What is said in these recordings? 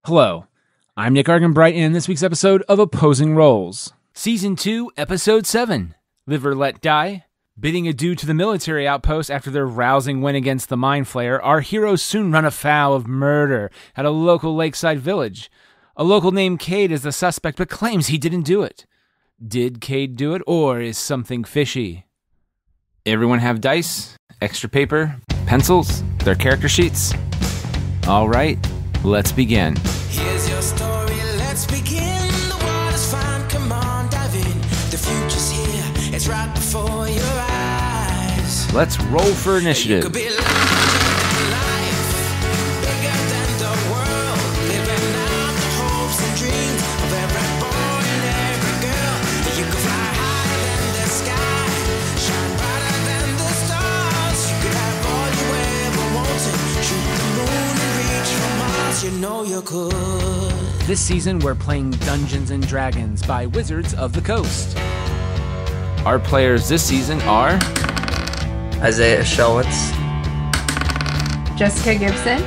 Hello, I'm Nick Arganbright, and in this week's episode of Opposing Roles. Season 2, Episode 7, Live or Let Die. Bidding adieu to the military outpost after their rousing win against the Mind Flayer, our heroes soon run afoul of murder at a local lakeside village. A local named Cade is the suspect but claims he didn't do it. Did Cade do it, or is something fishy? Everyone have dice, extra paper, pencils, their character sheets? All right, let's begin. Here's your story, let's begin. The water's fine, come on, dive in. The future's here, it's right before your eyes. Let's roll for initiative. You could be larger than life, bigger than the world, living out the hopes and dreams of every boy and every girl. You could fly higher than the sky, shine brighter than the stars. You could have all you ever wanted, shoot the moon and reach for Mars. You know you could. This season, we're playing Dungeons & Dragons by Wizards of the Coast. Our players this season are... Isaiah Shellwitz, Jessica Gibson,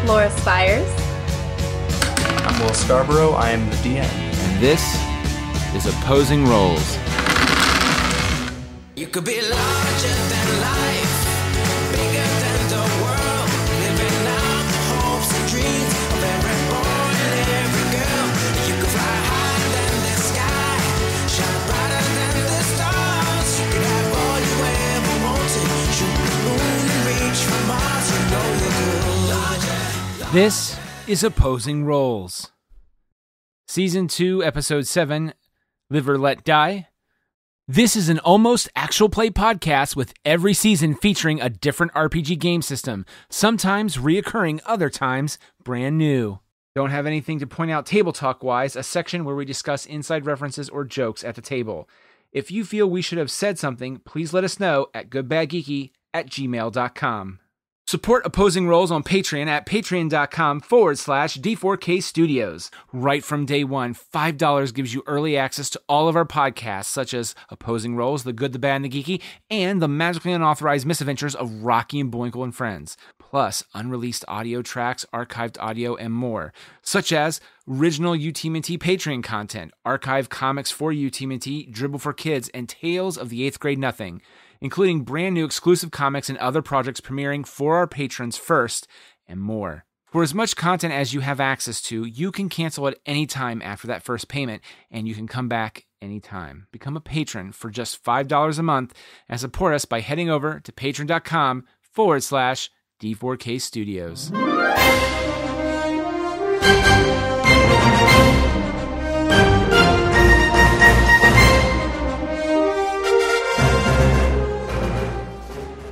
Laura Spires, I'm Will Scarborough. I am the DM. And this is Opposing Roles. You could be larger than life, bigger than the world, living out the hopes and dreams of every boy and every girl. You could fly higher than the sky, shine brighter than the stars. You could have all you ever wanted, shoot the moon and reach for Mars. You know you could. This is Opposing Roles. Season 2, Episode 7, Live or Let Die. This is an almost actual play podcast with every season featuring a different RPG game system, sometimes reoccurring, other times brand new. Don't have anything to point out table talk-wise, a section where we discuss inside references or jokes at the table. If you feel we should have said something, please let us know at goodbadgeeky@gmail.com. Support Opposing Roles on Patreon at patreon.com/D4K Studios. Right from day one, $5 gives you early access to all of our podcasts, such as Opposing Roles, The Good, the Bad, and the Geeky, and the magically unauthorized misadventures of Rocky and Boinkle and Friends. Plus, unreleased audio tracks, archived audio, and more, such as original UTMT Patreon content, archived comics for UTMT, Dribble for Kids, and Tales of the 8th Grade Nothing, including brand new exclusive comics and other projects premiering for our patrons first, and more. For as much content as you have access to, you can cancel at any time after that first payment, and you can come back anytime. Become a patron for just $5 a month and support us by heading over to patreon.com/D4K Studios.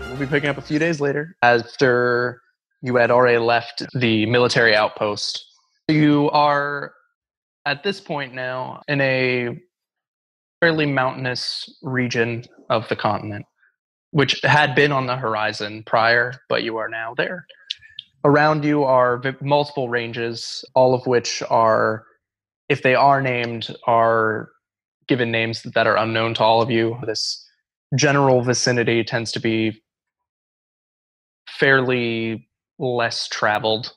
We'll be picking up a few days later after you had already left the military outpost. You are at this point now in a fairly mountainous region of the continent, which had been on the horizon prior, but you are now there. Around you are multiple ranges, all of which are, if they are named, are given names that are unknown to all of you. This general vicinity tends to be fairly less traveled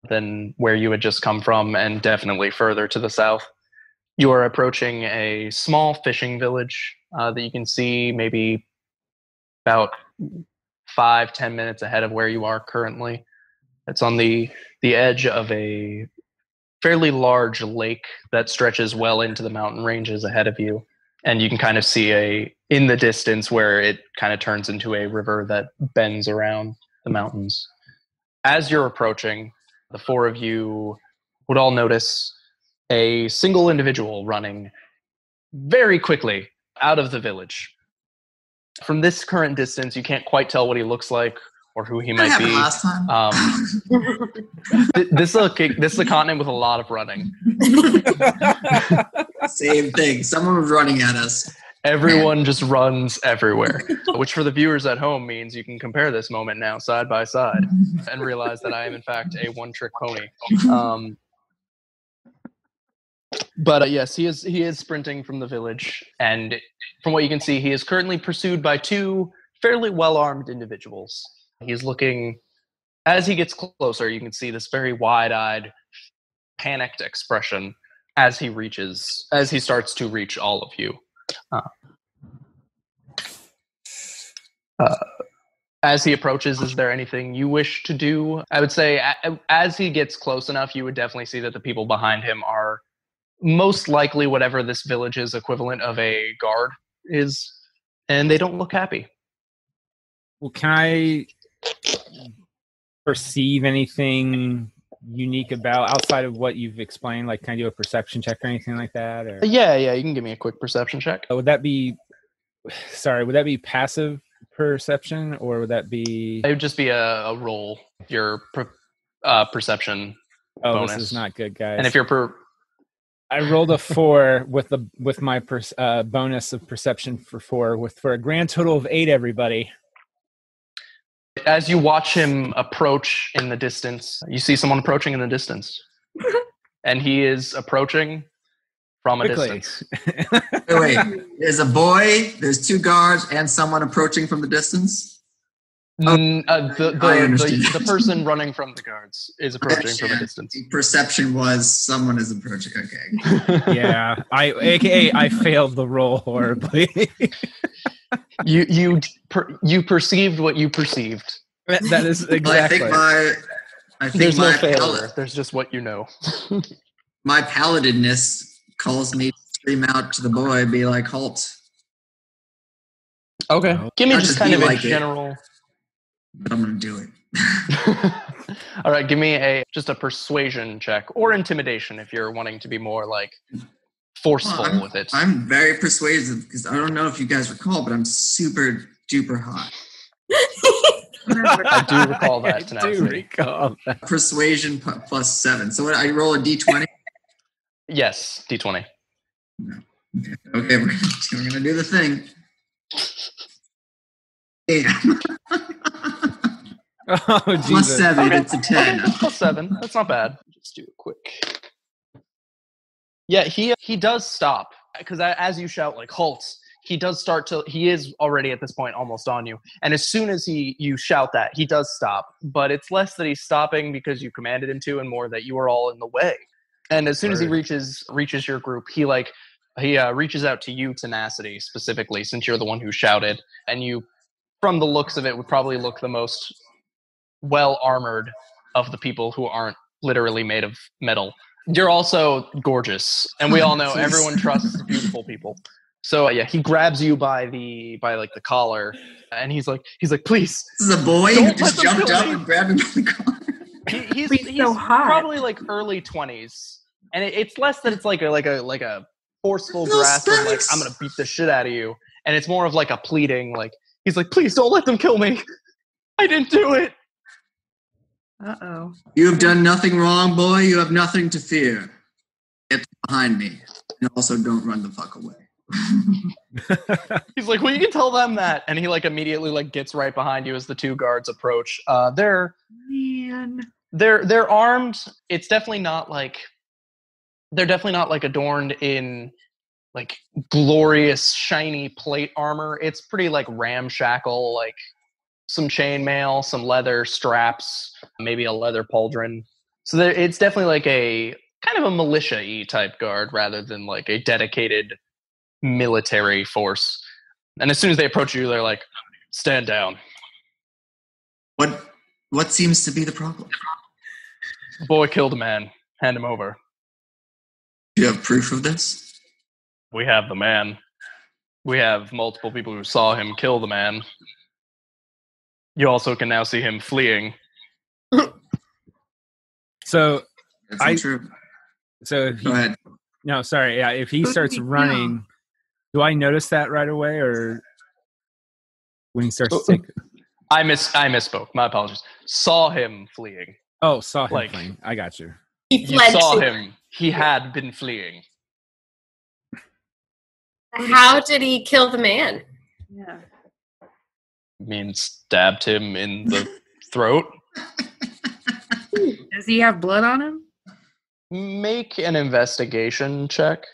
than where you had just come from, and definitely further to the south. You are approaching a small fishing village that you can see maybe about 5-10 minutes ahead of where you are currently. It's on the edge of a fairly large lake that stretches well into the mountain ranges ahead of you, and you can kind of see in the distance where it kind of turns into a river that bends around the mountains. As you're approaching, the four of you would all notice a single individual running very quickly out of the village. From this current distance, you can't quite tell what he looks like or who he might be. Last time. This is a continent with a lot of running. Same thing. Someone was running at us. Everyone just runs everywhere, which for the viewers at home means you can compare this moment now side by side and realize that I am in fact a one-trick pony. But yes, he is sprinting from the village, and from what you can see, he is currently pursued by two fairly well-armed individuals. He's looking As he gets closer, you can see this very wide-eyed, panicked expression as he starts to reach all of you. As he approaches, is there anything you wish to do? I would say as he gets close enough, you would definitely see that the people behind him are most likely whatever this village's equivalent of a guard is, and they don't look happy. Well, can I perceive anything unique about outside of what you've explained? Like, can I do a perception check or anything like that? Or Yeah, you can give me a quick perception check. would that be passive perception, or would that be? It would just be a roll. Your perception bonus. This is not good, guys. And if you're I rolled a 4 with my bonus of perception for 4, for a grand total of 8. Everybody. As you watch him approach in the distance, you see someone approaching in the distance, and he is approaching from a distance. Wait, there's a boy, there's 2 guards, and someone approaching from the distance? The person running from the guards is approaching from a distance. The perception was someone is approaching. Okay. Yeah, I failed the roll horribly. You perceived what you perceived. That is exactly. I think There's my no failure. There's just what you know. My paladiness calls me to scream out to the boy, be like, halt. Okay. Give me Not just just kind be of a like it. general. But I'm going to do it. All right, give me just a persuasion check or intimidation if you're wanting to be more like forceful with it. I'm very persuasive because I don't know if you guys recall, but I'm super duper hot. I do recall that. Tenacity. Persuasion plus 7. So what, I roll a d20? Yes, D20. No. Okay, we're gonna do the thing. Damn. Oh, Jesus. Plus 7, Okay. it's a 10. Okay, plus 7. That's not bad. Just do it quick. Yeah, he does stop because as you shout like halt, he is already at this point almost on you. And as soon as you shout that, he does stop. But it's less that he's stopping because you commanded him to, and more that you are all in the way. And as soon as he reaches your group, he reaches out to you, Tenacity, specifically, since you're the one who shouted. And you, from the looks of it, would probably look the most well-armored of the people who aren't literally made of metal. You're also gorgeous. And we all know everyone trusts beautiful people. So he grabs you by the collar, and he's like, please. This is a boy Don't who just let them jumped kill up me. and grabbed him by the collar. He's so hot. Probably like early 20s, and it's less that it's like a forceful No grasp of like space. I'm gonna beat the shit out of you, and it's more of like a pleading, like he's like, please don't let them kill me. I didn't do it. Uh-oh. You have done nothing wrong, boy. You have nothing to fear. Get behind me. And also don't run the fuck away. He's like, well, you can tell them that, and he like immediately like gets right behind you as the 2 guards approach. They're armed. It's definitely not like adorned in like glorious shiny plate armor. It's pretty like ramshackle, like some chainmail, some leather straps, maybe a leather pauldron. So it's definitely like a kind of a militia-y type guard rather than like a dedicated military force. And as soon as they approach you, they're like, stand down. What seems to be the problem? Boy killed a man. Hand him over. Do you have proof of this? We have the man. We have multiple people who saw him kill the man. You also can now see him fleeing. So That's not true. So Go ahead. No, sorry. Yeah, if he starts running, do I notice that right away, or when he starts to take? I misspoke. My apologies. Saw him fleeing. Oh, saw him Like- fleeing. I got you. He You fled saw to him. He had been fleeing. How did he kill the man? Yeah. I mean, stabbed him in the throat. Does he have blood on him? Make an investigation check.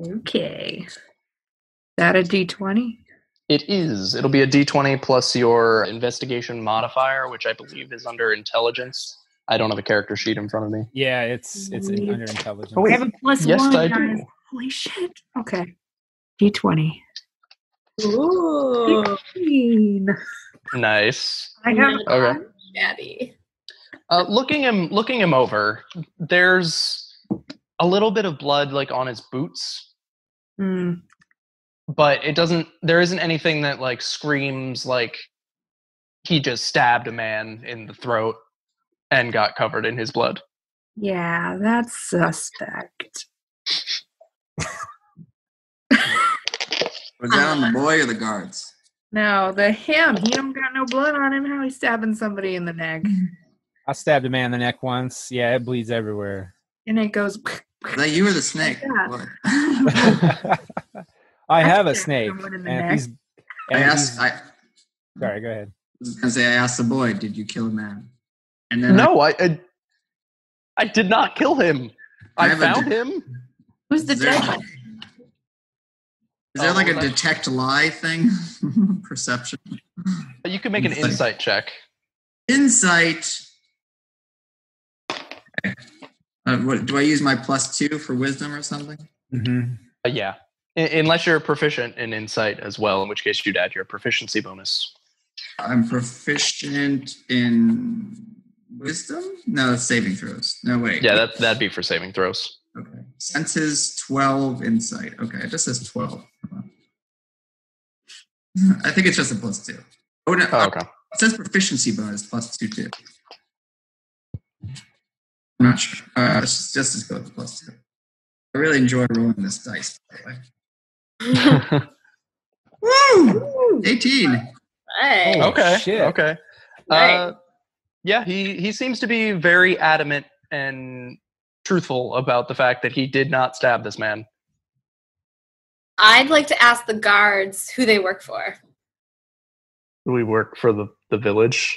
Okay. Is that a D20? It is. It'll be a d20 plus your investigation modifier, which I believe is under intelligence. I don't have a character sheet in front of me. Yeah, it's under intelligence. Oh, I wait. have a plus Yes, one, I guys. do. Holy shit. Okay. D20. Ooh. 15. Nice. I have Okay. Daddy. Looking him over, there's a little bit of blood like on his boots, but there isn't anything that like screams like he just stabbed a man in the throat and got covered in his blood. Yeah, that's suspect. Was that on the boy or the guards? No, him. He don't got no blood on him. How he stabbing somebody in the neck? I stabbed a man in the neck once. Yeah, it bleeds everywhere. And it goes. Was that you or the snake? Yeah. What? I have a stabbed snake. someone in the And neck. if he's, sorry, go ahead. I asked the boy, "Did you kill a man?" And then No, I did not kill him. I have a found him. Who's the Is there- dead? Is there like a what was that? detect lie thing? Perception. You can make an insight check. Insight. What do I use my +2 for wisdom or something? Mm-hmm. Yeah. Unless you're proficient in insight as well, in which case you'd add your proficiency bonus. I'm proficient in wisdom? No, it's saving throws. No, wait. Yeah, that'd be for saving throws. Okay. Senses 12, insight. Okay, it just says 12. I think it's just a +2. Oh, no. Oh, okay. It says proficiency bonus +2 too. I'm not sure. Let's just go with the +2. I really enjoy rolling this dice, by the way. Woo! 18. Hey. Oh, Okay. shit. Okay. Right. Yeah, he seems to be very adamant and truthful about the fact that he did not stab this man. I'd like to ask the guards who they work for. We work for the village.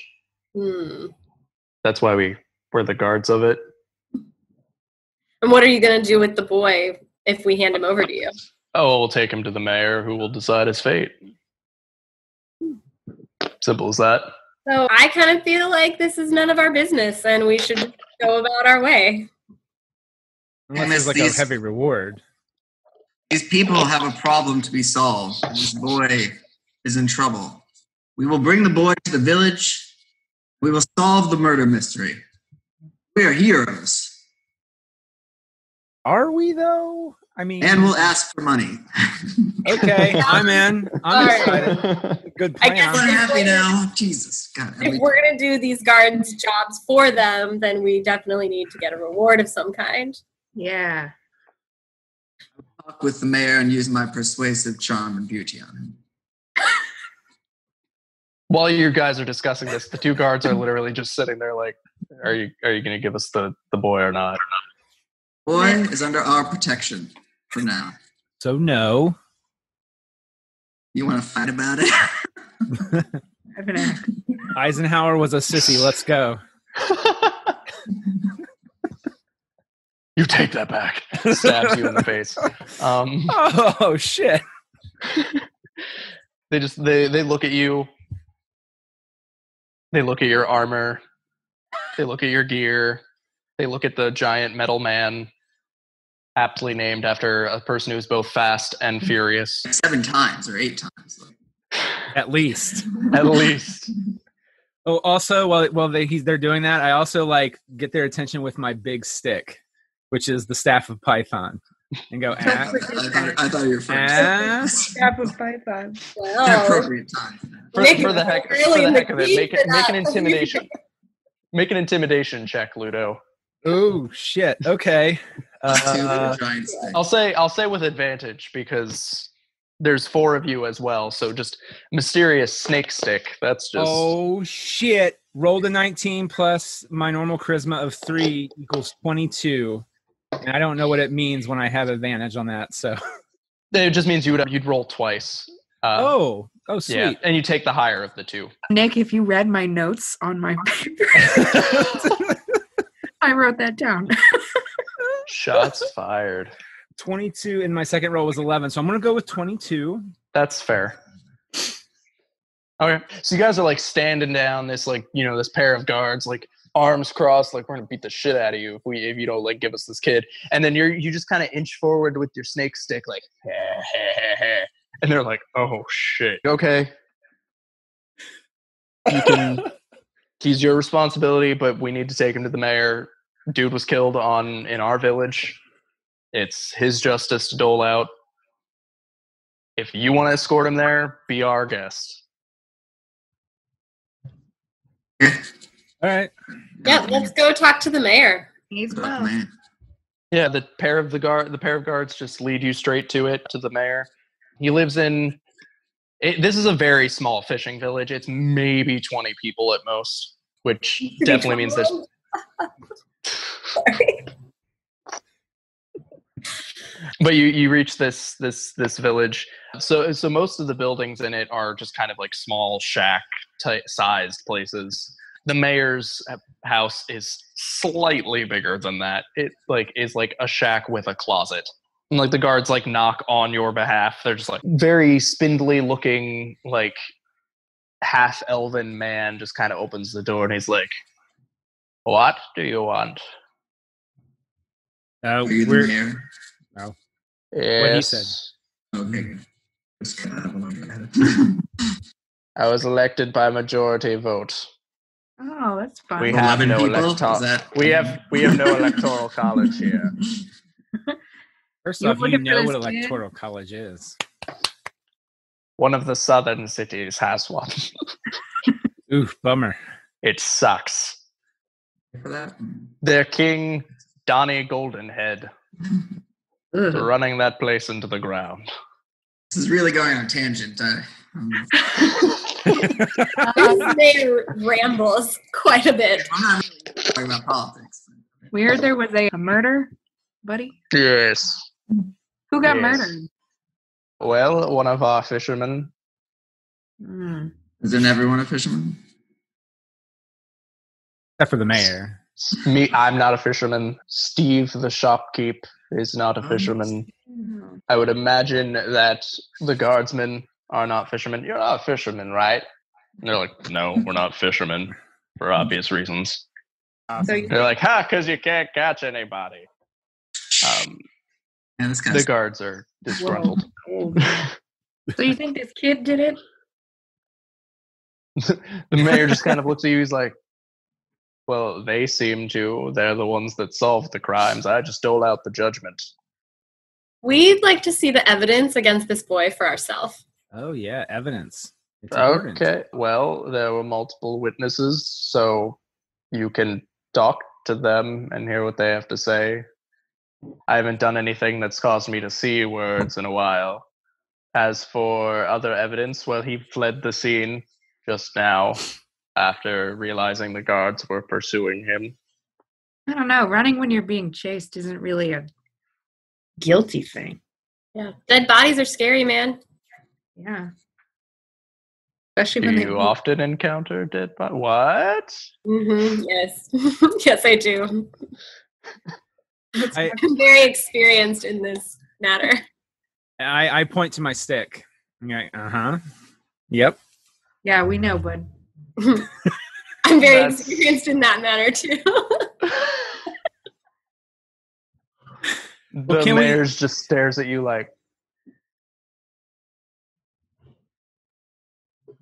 That's why we're the guards of it. And what are you going to do with the boy if we hand him over to you? Oh, we'll take him to the mayor who will decide his fate. Simple as that. So I kind of feel like this is none of our business and we should just go about our way. Unless And there's like these- a heavy reward. These people have a problem to be solved. This boy is in trouble. We will bring the boy to the village. We will solve the murder mystery. We are heroes. Are we though? I mean, And we'll ask for money. okay, I'm in. I'm All right. excited. Good I plan. guess We're happy now. Jesus. God. If we're going to do these guards' jobs for them, then we definitely need to get a reward of some kind. Yeah. Talk with the mayor and use my persuasive charm and beauty on him. While you guys are discussing this, the two guards are literally just sitting there like, are you going to give us the boy or not? Boy is under our protection for now. So no. You want to fight about it? I've been asked. Eisenhower was a sissy. Let's go. You take that back. Stabs you in the face. Oh shit. They look at you. They look at your armor. They look at your gear. They look at the giant metal man, aptly named after a person who's both fast and furious. 7 times or 8 times. At least. At least. Oh, also, while they're doing that, I also like get their attention with my big stick, which is the staff of Python, and go. I thought you were first. Staff of Python. Well, Inappropriate time. For the heck of it, make an intimidation. Make an intimidation check, Ludo. Oh shit. Okay. Giant stick. I'll say with advantage because there's 4 of you as well. So just mysterious snake stick. That's just Oh shit. Rolled a 19 plus my normal charisma of 3 equals 22. And I don't know what it means when I have advantage on that. So. it just means you'd roll twice. Oh sweet. Yeah, and you take the higher of the 2. Nick, if you read my notes on my paper, I wrote that down. Shots fired. 22 in my second roll was 11, so I'm gonna go with 22. That's fair. Okay. So you guys are like standing down this like, this pair of guards, like arms crossed, like we're gonna beat the shit out of you if you don't like give us this kid. And then you just kind of inch forward with your snake stick, like, and they're like, oh shit. Okay. He's your responsibility, but we need to take him to the mayor. Dude was killed in our village. It's his justice to dole out. If you want to escort him there, be our guest. All right. Yeah, let's go talk to the mayor. He's Oh, well. man. Yeah, the pair of guards just lead you straight to the mayor. He lives in. This is a very small fishing village. It's maybe 20 people at most, which definitely means there's. Sorry. But you reach this village. So most of the buildings in it are just kind of like small shack sized places. The mayor's house is slightly bigger than that. It like is like a shack with a closet. And like the guards like knock on your behalf. They're just like very spindly looking, like half elven man just kind of opens the door and he's like, "What do you want?" Are you the mayor? Yes. What he said. Okay. Just kind of I was elected by majority vote. Oh, that's fun. We have 11 no people? electoral. Is that- We have no electoral college here. First You off, you looking for know this what kid? electoral college is. One of the southern cities has one. Ooh, bummer. It sucks. for that? Their king, Donnie Goldenhead, Ugh. running that place into the ground. This is really going on a tangent. This mayor rambles quite a bit. I'm not really talking about politics. We heard there was a murder, buddy. Yes. Who got Yes. murdered? Well, one of our fishermen. Mm. Isn't everyone a fisherman? Except for the mayor. Me, I'm not a fisherman. Steve, the shopkeep, is not a fisherman. I would imagine that the guardsmen are not fishermen. You're not a fisherman, right? And they're like, no, we're not fishermen for obvious reasons. So you, They're like, ha, because you can't catch anybody. Yeah, this The guy's guards are disgruntled. so you think this kid did it? The mayor just kind of looks at you. He's like, well, they seem to. They're the ones that solved the crimes. I just dole out the judgment. We'd like to see the evidence against this boy for ourselves. Oh, yeah, evidence. It's important. Okay, well, there were multiple witnesses, so you can talk to them and hear what they have to say. I haven't done anything that's caused me to see words in a while. As for other evidence, well, he fled the scene just now after realizing the guards were pursuing him. I don't know. Running when you're being chased isn't really a guilty thing. Yeah, dead bodies are scary, man. Yeah. Especially Do when they you often encounter dead bodies? What? Mm-hmm. Yes, yes, I do. I, I'm very experienced in this matter. I point to my stick. You're like, uh-huh. Yep. Yeah, we know, bud. I'm very That's- experienced in that matter too. The can we- mayor's just stares at you like,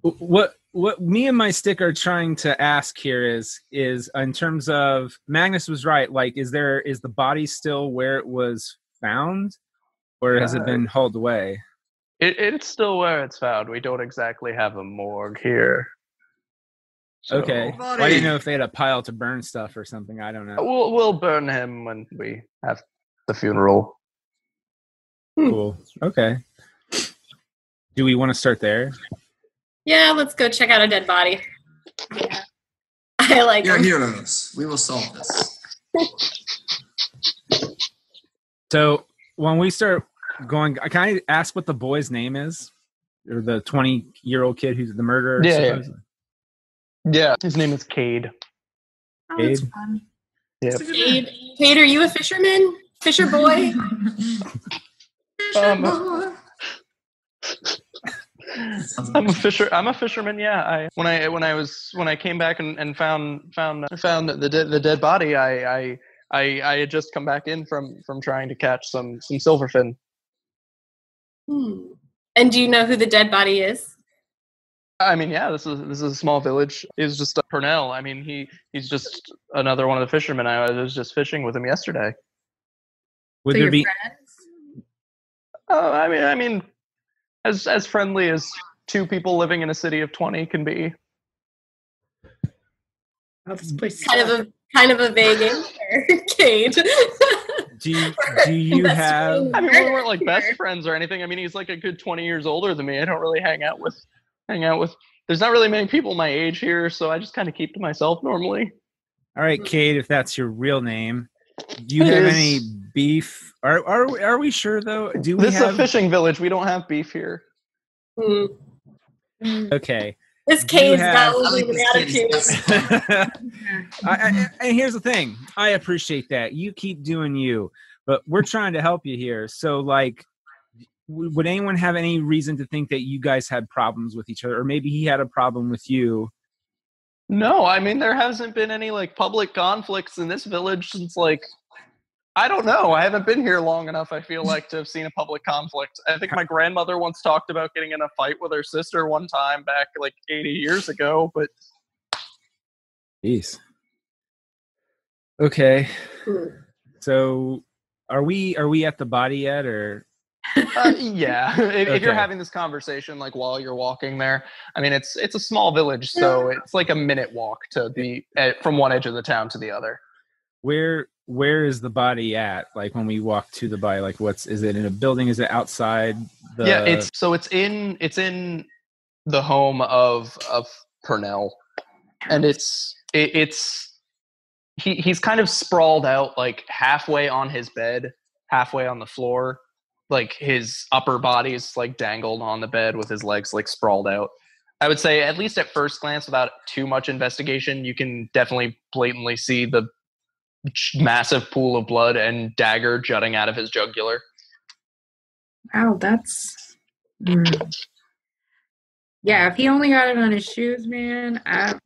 What me and my stick are trying to ask here is in terms of Magnus was right, like is the body still where it was found, or has it been hauled away? it's still where it's found. We don't exactly have a morgue here. So Okay. Well, I didn't know if they had a pile to burn stuff or something. I don't know. We'll burn him when we have the funeral. Cool. Okay. Do we want to start there? Yeah, let's go check out a dead body. Yeah. I like We are them. heroes. We will solve this. So when we start going, can I ask what the boy's name is? Or the 20-year-old kid who's the murderer? Yeah, yeah. supposedly? Yeah, his name is Cade. Oh, that's Cade? fun. Yeah. Cade, are you a fisherman? Fisher boy? I'm a fisherman. Yeah. When I came back and found the dead body, I had just come back in from trying to catch some silverfin. And do you know who the dead body is? I mean, yeah, this is a small village. He's just a Purnell. I mean, he's just another one of the fishermen. I was just fishing with him yesterday. Would So there your be? friends? I mean, as friendly as two people living in a city of 20 can be. Oh, this place Kind of a vague answer, Cade. Do you Best have? friend. I mean, we weren't like best friends or anything. I mean, he's like a good 20 years older than me. I don't really hang out with. There's not really many people my age here, so I just kind of keep to myself normally. All right, Cade, if that's your real name, do you It have is. any beef? Are we sure though? Do we This is have? a fishing village. We don't have beef here. Okay. This Do you Cade's have- got I like an this kid. attitude. And here's the thing. I appreciate that. You keep doing you, but we're trying to help you here. So, like, would anyone have any reason to think that you guys had problems with each other, or maybe he had a problem with you? No, I mean, there hasn't been any like public conflicts in this village since like, I don't know. I haven't been here long enough, I feel like, to have seen a public conflict. I think my grandmother once talked about getting in a fight with her sister one time back like 80 years ago, but Jeez. Okay. So, are we at the body yet, or? yeah. If you're Okay. having this conversation like while you're walking there, I mean, it's a small village, so it's like a minute walk to the from one edge of the town to the other. Where is the body at? Like when we walk to the body, like is it in a building? Is it outside? Yeah, it's in the home of Purnell, and he's kind of sprawled out like halfway on his bed, halfway on the floor, like his upper body's like dangled on the bed with his legs like sprawled out. I would say at least at first glance, without too much investigation, you can definitely blatantly see the massive pool of blood and dagger jutting out of his jugular. Wow, that's. Yeah, if he only got it on his shoes, man, I'm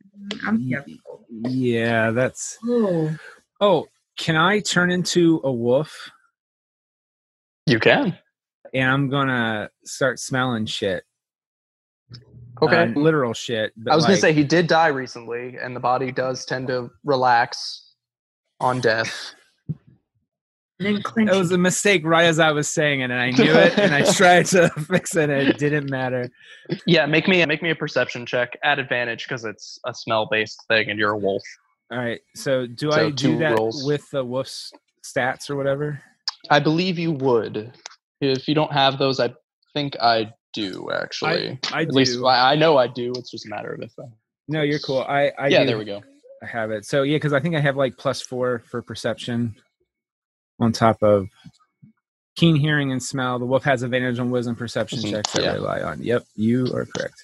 skeptical. Yeah, that's. Oh, Oh, can I turn into a wolf? You can. And I'm gonna start smelling shit. Okay. Literal shit. But I was going like, to say he did die recently, and the body does tend to relax on death. and then clench. it was a mistake right as I was saying it, and I knew it, and I tried to fix it, and it didn't matter. Yeah, make me a perception check at advantage because it's a smell-based thing, and you're a wolf. All right. So do So I do 2 that rolls. with the wolf's stats or whatever? I believe you would. If you don't have those, I think I do actually. I At least do. I know I do. It's just a matter of if. No, you're cool. I Yeah, do. there we go. I have it. So yeah, because I think I have like +4 for perception on top of keen hearing and smell. The wolf has advantage on wisdom perception checks that I rely on. Yep, you are correct.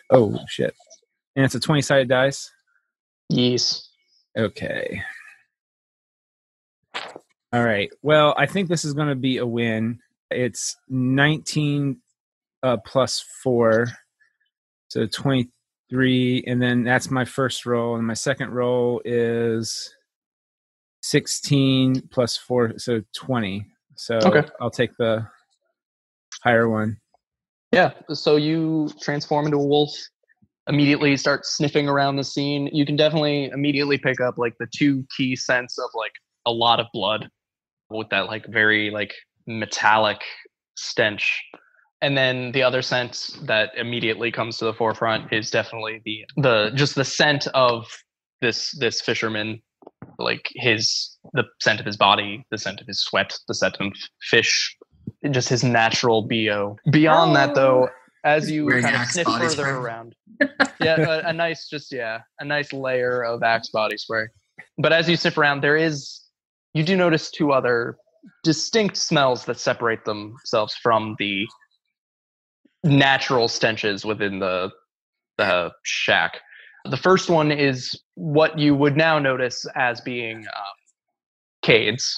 Oh shit. And it's a 20-sided dice? Yes. Okay. All right. Well, I think this is going to be a win. It's 19 plus 4, so 23, and then that's my first roll, and my second roll is 16 plus 4, so 20. So Okay. I'll take the higher one. Yeah. So you transform into a wolf. Immediately start sniffing around the scene. You can definitely immediately pick up like the 2 key scents of like a lot of blood with that like very like metallic stench. And then the other scent that immediately comes to the forefront is definitely the just the scent of this fisherman, like the scent of his body, the scent of his sweat, the scent of fish, just his natural BO. Beyond that though, as you Wearing kind of Axe sniff body further spray. around, a nice layer of Axe body spray. But as you sniff around, you do notice 2 other distinct smells that separate themselves from the natural stenches within the shack. The first one is what you would now notice as being Cade's.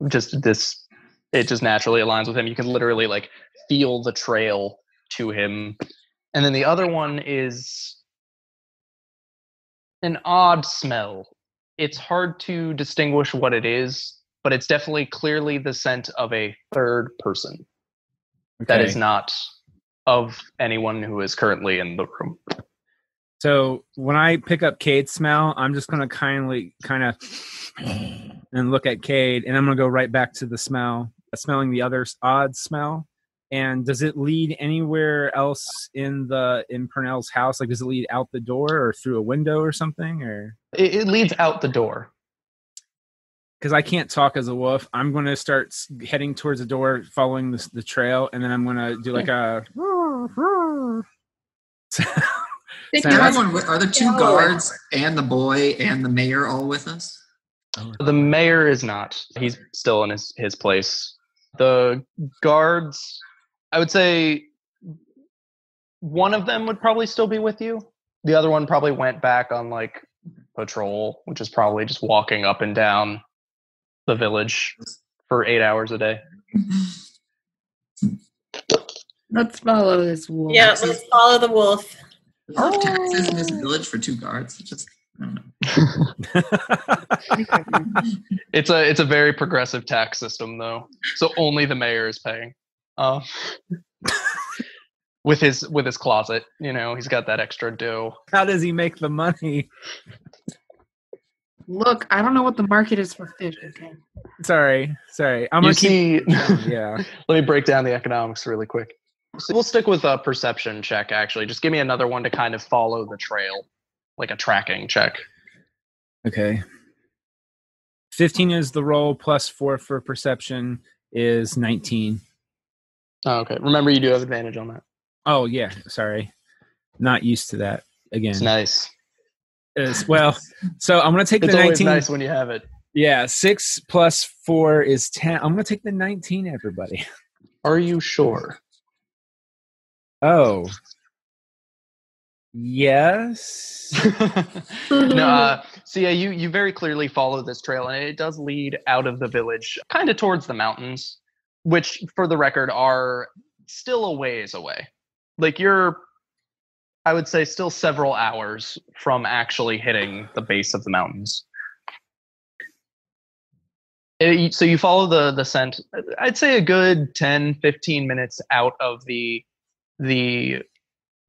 It just naturally aligns with him. You can literally like feel the trail to him. And then the other one is an odd smell. It's hard to distinguish what it is, but it's definitely clearly the scent of a third person that is not of anyone who is currently in the room. So when I pick up Cade's smell, I'm just going to kind of and look at Cade, and I'm going to go right back to the smelling the other odd smell. And does it lead anywhere else in Purnell's house? Like, does it lead out the door or through a window or something? Or It leads out the door. Because I can't talk as a wolf, I'm going to start heading towards the door, following the trail, and then I'm going to do like a. Are the two guards and the boy and the mayor all with us? The mayor is not. He's still in his place. The guards, I would say one of them would probably still be with you. The other one probably went back on like patrol, which is probably just walking up and down the village for 8 hours a day. Let's follow this wolf. Yeah, let's follow the wolf. Are there taxes in this village for two guards? Just, I don't know. It's a very progressive tax system, though. So only the mayor is paying. With his closet, he's got that extra dough. How does he make the money? Look, I don't know what the market is for fish. Okay. Sorry. I'm You gonna keep. see, Yeah. let me break down the economics really quick. So we'll stick with a perception check, actually. Just give me another one to kind of follow the trail, like a tracking check. Okay. 15 is the roll, plus 4 for perception is 19. Oh, okay. Remember, you do have advantage on that. Oh, yeah. Sorry. Not used to that again. It's nice. Well, so I'm going to take It's the always 19. nice when you have it. Yeah, 6 plus 4 is 10. I'm going to take the 19, everybody. Are you sure? Oh. Yes. No, so yeah, you very clearly follow this trail, and it does lead out of the village, kind of towards the mountains, which, for the record, are still a ways away. Like, you're, I would say, still several hours from actually hitting the base of the mountains. So you follow the scent, I'd say a good 10, 15 minutes out of the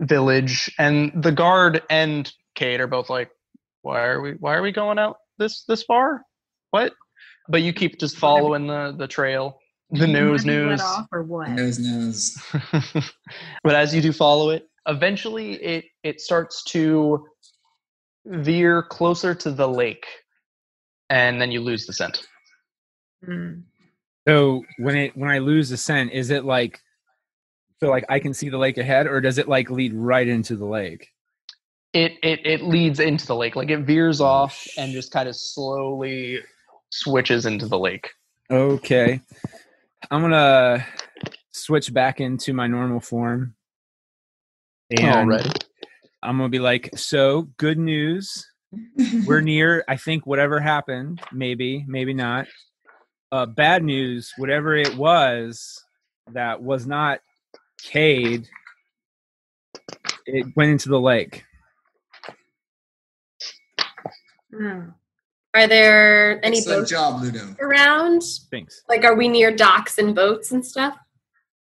village, and the guard and Cade are both like, why are we going out this far? What? But you keep just following the trail. The nose. Let off or what? Nose. But as you do follow it, eventually it starts to veer closer to the lake, and then you lose the scent. Mm. So when I lose the scent, is it like, feel like I can see the lake ahead, or does it like lead right into the lake? It leads into the lake. Like, it veers off and just kind of slowly switches into the lake. Okay. I'm going to switch back into my normal form. And Alright. I'm going to be like, so good news. We're near, I think, whatever happened. Maybe not. Bad news, whatever it was that was not Cade, it went into the lake. Mm. Are there any Excellent boats job, Ludo. around? Thanks. Like, are we near docks and boats and stuff?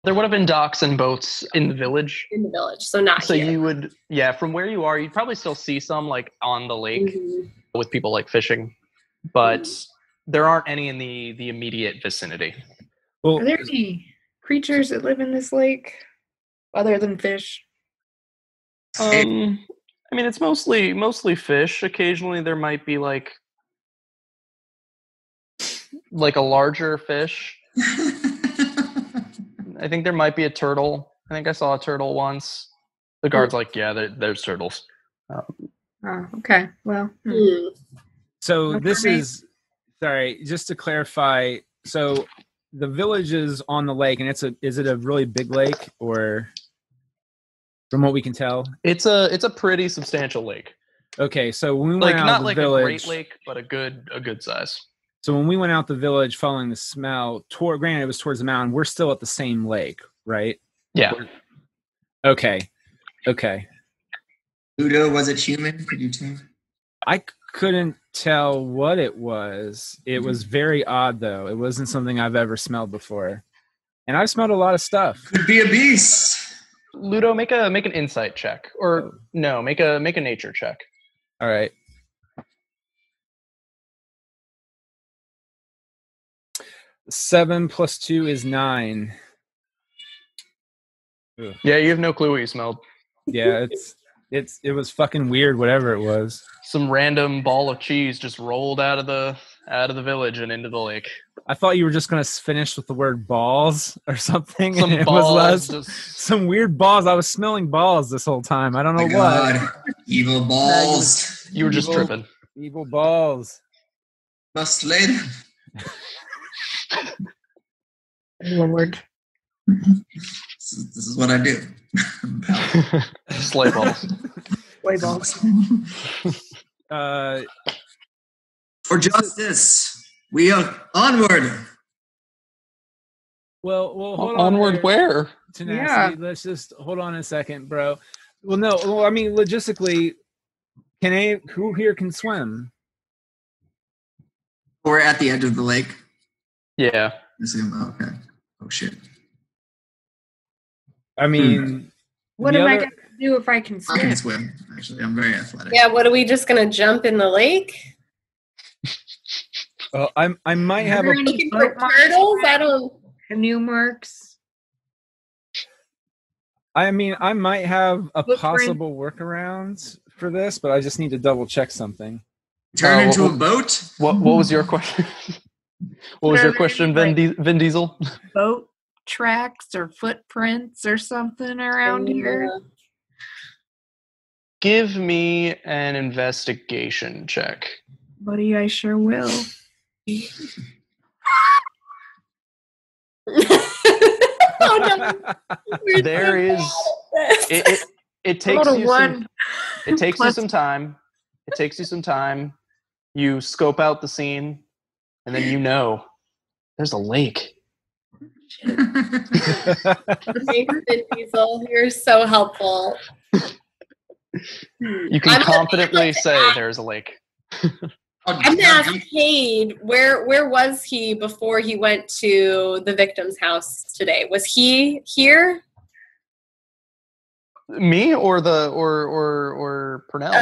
There would have been docks and boats in the village. In the village, so not So here. you would, from where you are, you'd probably still see some like on the lake Mhm. with people like fishing, but there aren't any in the immediate vicinity. Well, Are there any creatures that live in this lake other than fish? I mean, it's mostly fish. Occasionally, there might be like a larger fish. I think there might be a turtle. I think I saw a turtle once. The guard's like, yeah, there's turtles. Oh, okay. Well, Hmm. so this Okay. is, sorry, just to clarify. So the village is on the lake, and is it a really big lake, or from what we can tell? It's a pretty substantial lake. Okay, so when we Like, went out not the like village, a great lake, but a good size. so when we went out the village following the smell, granted it was towards the mountain, we're still at the same lake, right? Yeah. Okay. Ludo, was it human? Could you tell? I couldn't tell what it was. It was very odd, though. It wasn't something I've ever smelled before. And I've smelled a lot of stuff. Could be a beast. Ludo, make an insight check, or no, make a nature check. All right. Seven plus 2 is 9. Ugh. Yeah, you have no clue what you smelled. Yeah, it was fucking weird, whatever it was. Some random ball of cheese just rolled out of the village and into the lake. I thought you were just gonna finish with the word balls or something. Some and it balls, was some weird balls. I was smelling balls this whole time. I don't know My what. God. Evil balls. You were just tripping. Evil balls. Must slay them. Lord. This is what I do. Slay balls. Play balls. For justice, we are onward. Well, hold on. Onward there, where? Tenacity. Let's just hold on a second, bro. Well, no. Well, I mean, logistically, who here can swim? We're at the edge of the lake. Yeah. Okay. Oh shit. I mean, What am I going to do if I can I can swim? swim. Actually, I'm very athletic. Yeah, what are we just gonna jump in the lake? I might have Are a. there any Looking for boat marks? turtles? I don't. Canoe marks? I mean, I might have a Footprint. possible workaround for this, but I just need to double check something. Turn into a boat. What was your question? What was your question, Vin Diesel? Boat tracks or footprints or something around here? Give me an investigation check. Buddy, I sure will. Oh, no. There is. It takes Roll a you one. It takes you Plus- some time. It takes you some time. You scope out the scene, and then you know there's a lake. Thanks, Vin Diesel. You're so helpful. You can I'm confidently gonna say ask- there's a lake. I'm gonna ask Cade, where was he before he went to the victim's house today? Was he here? Me or or Purnell?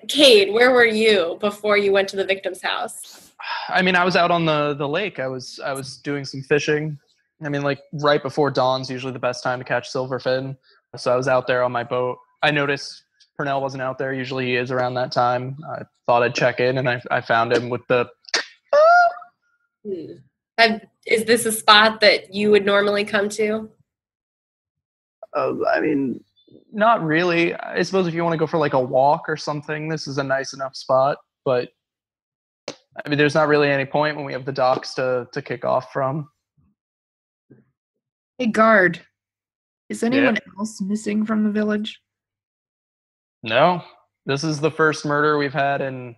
Cade, where were you before you went to the victim's house? I mean, I was out on the lake. I was doing some fishing. I mean, like right before dawn's usually the best time to catch silverfin. So I was out there on my boat. I noticed Purnell wasn't out there. Usually he is around that time. I thought I'd check in, and I found him with the. Is this a spot that you would normally come to? I mean, not really. I suppose if you want to go for like a walk or something, this is a nice enough spot. But I mean, there's not really any point when we have the docks to kick off from. Hey, guard. Is anyone else missing from the village? No, this is the first murder we've had in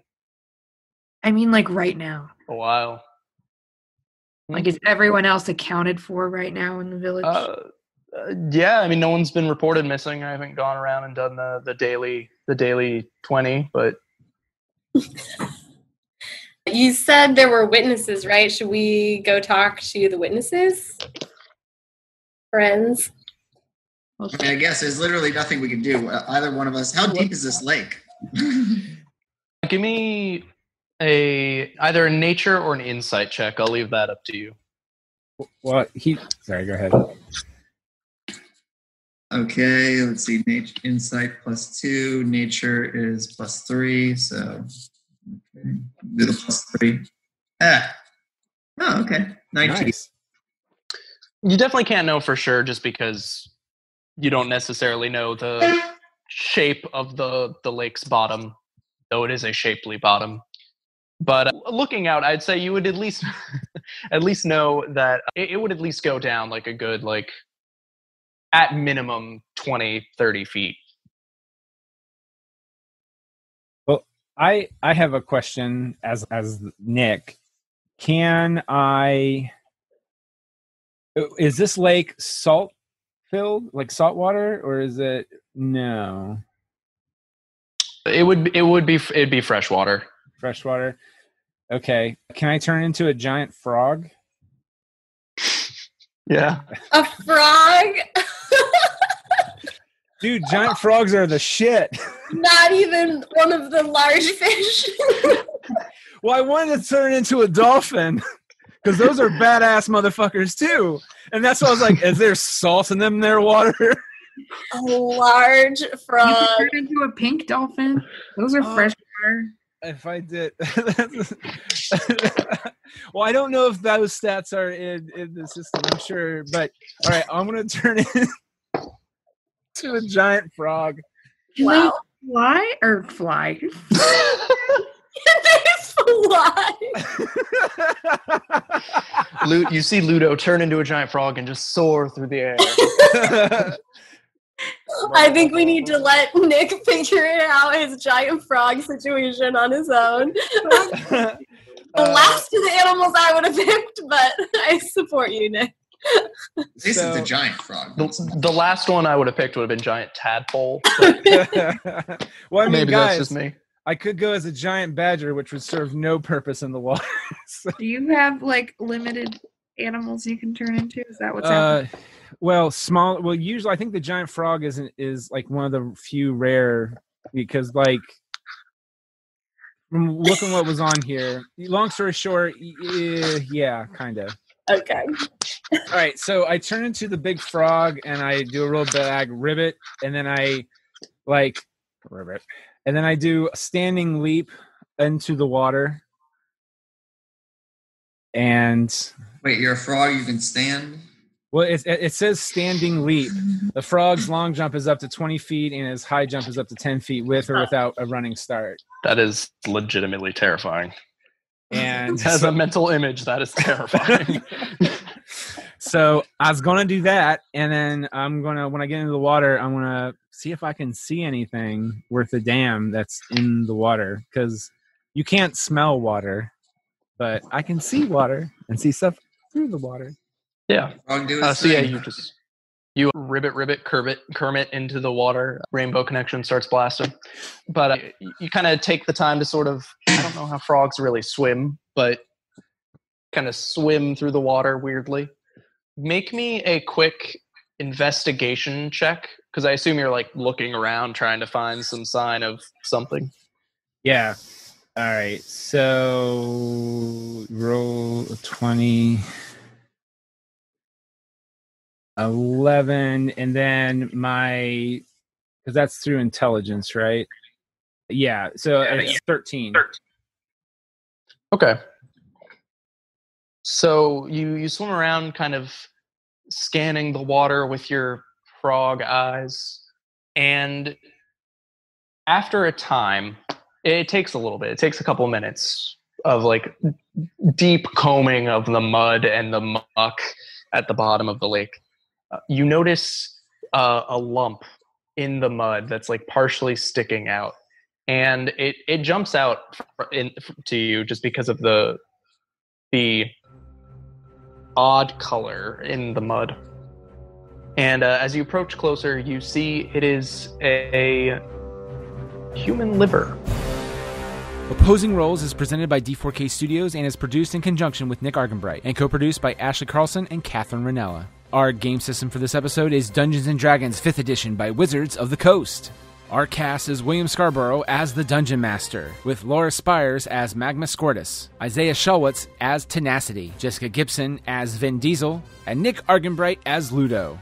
I mean, like right now. a while. Like, is everyone else accounted for right now in the village? Yeah, I mean, no one's been reported missing. I haven't gone around and done the daily 20, but You said there were witnesses, right? Should we go talk to the witnesses? Friends? I mean, I guess there's literally nothing we can do. Either one of us. How deep is this lake? give me either a nature or an insight check. I'll leave that up to you. Well, sorry, go ahead. Okay, let's see. Nature, insight +2. Nature is +3. So okay. Do the +3. Oh, okay. 19. Nice. You definitely can't know for sure just because you don't necessarily know the shape of the lake's bottom, though it is a shapely bottom. But looking out, I'd say you would at least know that it would at least go down like a good, like, at minimum 20, 30 feet. Well, I have a question as Nick. Is this lake salt filled, like salt water, or is it no It'd be fresh water. fresh water? Okay, can I turn into a giant frog? Yeah. A frog? Dude, giant frogs are the shit. Not even one of the large fish. Well, I wanted to turn into a dolphin because those are badass motherfuckers too. And that's why I was like, is there salt in them their water? A large You frog. can turn into a pink dolphin. Those are freshwater. If I did. Well, I don't know if those stats are in the system, I'm sure. But all right, I'm going to turn into a giant frog. Can Wow. they fly or fly? They fly. You see Ludo turn into a giant frog and just soar through the air. I think we need to let Nick figure out his giant frog situation on his own. The last of the animals I would have picked, but I support you, Nick. At least it's a giant frog. The last one I would have picked would have been giant tadpole. Well, I mean, Maybe guys, that's just me. I could go as a giant badger, which would serve no purpose in the water. So, Do you have like limited animals you can turn into? Is that what's happening? well, small. Well, usually I think the giant frog is like one of the few rare because like from looking what was on here. Long story short, yeah, kind of. Okay. All right, so I turn into the big frog and I do a real big ribbit, and then I like ribbit, and then I do a standing leap into the water. And Wait, you're a frog, you can stand? well, it says standing leap. The frog's long jump is up to 20 feet, and his high jump is up to 10 feet with or without a running start. That is legitimately terrifying. And As a mental image, that is terrifying. so I was gonna do that, and then I'm gonna, when I get into the water, I'm gonna see if I can see anything worth a damn that's in the water, because you can't smell water, but I can see water and see stuff through the water. Yeah. Frog do his So yeah, thing. you ribbit Kermit into the water. Rainbow Connection starts blasting, but you kind of take the time to sort of, I don't know how frogs really swim, but kind of swim through the water weirdly. Make me a quick investigation check, because I assume you're like looking around trying to find some sign of something. Yeah. All right. So roll 20. 11, and then my, because that's through intelligence, right? Yeah, so it's 13. Okay. So you swim around kind of scanning the water with your frog eyes, and after a time, it takes a little bit. It takes a couple minutes of like deep combing of the mud and the muck at the bottom of the lake. You notice a lump in the mud that's like partially sticking out, and it jumps out to you just because of the odd color in the mud. And as you approach closer, you see it is a human liver. Opposing Roles is presented by D4K Studios and is produced in conjunction with Nick Argenbright and co-produced by Ashley Carlson and Catherine Ranella. Our game system for this episode is Dungeons & Dragons 5th Edition by Wizards of the Coast. Our cast is William Scarborough as the Dungeon Master, with Laura Spires as Magma Scortus, Isaiah Shulwitz as Tenacity, Jessica Gibson as Vin Diesel, and Nick Argenbright as Ludo.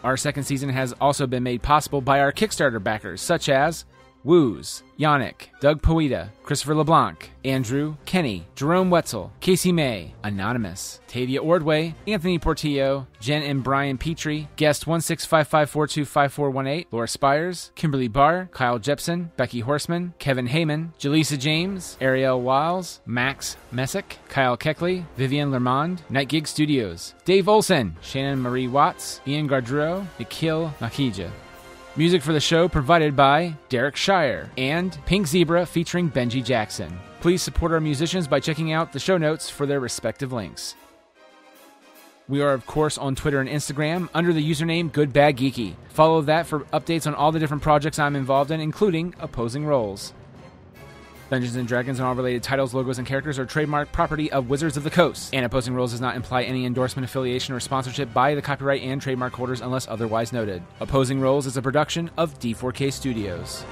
Our second season has also been made possible by our Kickstarter backers, such as Woos, Yannick, Doug Poeta, Christopher LeBlanc, Andrew, Kenny, Jerome Wetzel, Casey May, Anonymous, Tavia Ordway, Anthony Portillo, Jen and Brian Petrie, Guest 16554255418, Laura Spires, Kimberly Barr, Kyle Jepson, Becky Horseman, Kevin Heyman, Jaleesa James, Ariel Wiles, Max Messick, Kyle Keckley, Vivian Lermond, Night Gig Studios, Dave Olson, Shannon Marie Watts, Ian Gardreau, Nikhil Nakija. Music for the show provided by Derek Shire and Pink Zebra featuring Benji Jackson. Please support our musicians by checking out the show notes for their respective links. We are, of course, on Twitter and Instagram under the username GoodBadGeeky. Follow that for updates on all the different projects I'm involved in, including Opposing Roles. Dungeons & Dragons and all related titles, logos, and characters are trademark property of Wizards of the Coast, and Opposing Roles does not imply any endorsement, affiliation, or sponsorship by the copyright and trademark holders unless otherwise noted. Opposing Roles is a production of D4K Studios.